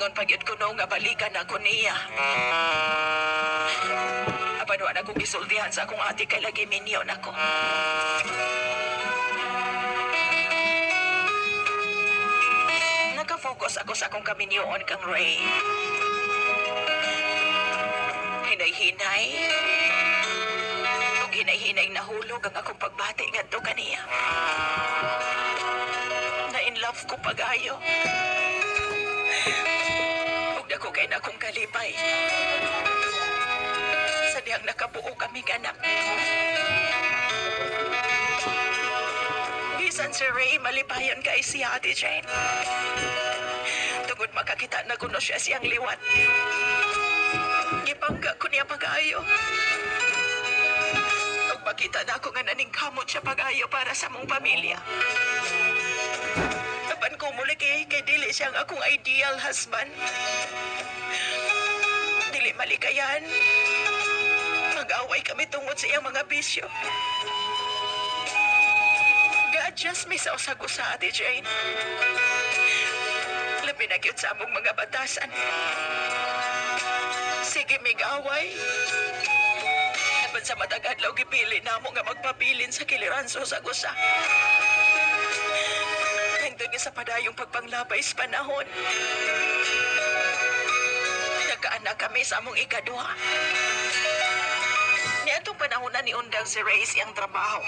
Ingon pagyud ko no nga balikan ako niya. Apan wa na kong gisultihan sa akong ate kay lagi minyo nako. Naka-focus ako sa akong kaminyoon kang Ray. Hinay-hinay. Ug hinay-hinay nahulog ang akong pagbati ngadto kaniya. Na in love ko pag-ayo. Ug dako kay na akong kalipay. Sa diyang nakabuo kami anak. Bisan si Ray malipayon kay siya Ate Jane. Tungod makakita na kuno siya siyang liwat. Gipangga ko niya pag-ayo. Ug makita na ako nga naningkamot siya pag-ayo para sa mong pamilya. Apan ko muli kay dili siyang akong ideal husband. Dili malikayan. Mag-away kami tungod sa iyang mga bisyo. Ga-adjust mi sa usago sa Ate Jane. Labi na gyud sa among mga batasan. Sige mig-away. Apan sa matag adlaw gipili namo nga magpabilin sa kiliran sa usagusa. Hangtod nga sa padayong pagpanglabay sa panahon. Nagkaanak kami sa among ikaduha. Niadtong panahon na ni undang si Ray siyang trabaho.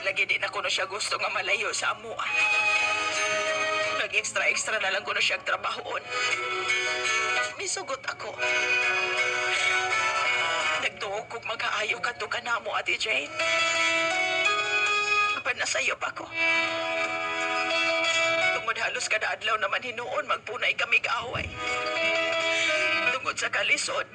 Lagi di na kuno siya gusto nga malayo sa amo. Nag-extra na lang kuno siya trabahoon. Misugot ako. Nagtuog kong mag-aayo ka to ka na mo, Ate Jane. Apan nasayop ako. Tungod halos kada adlaw naman hinuon, magpunay kami kaaway. Tungod sa kalisod,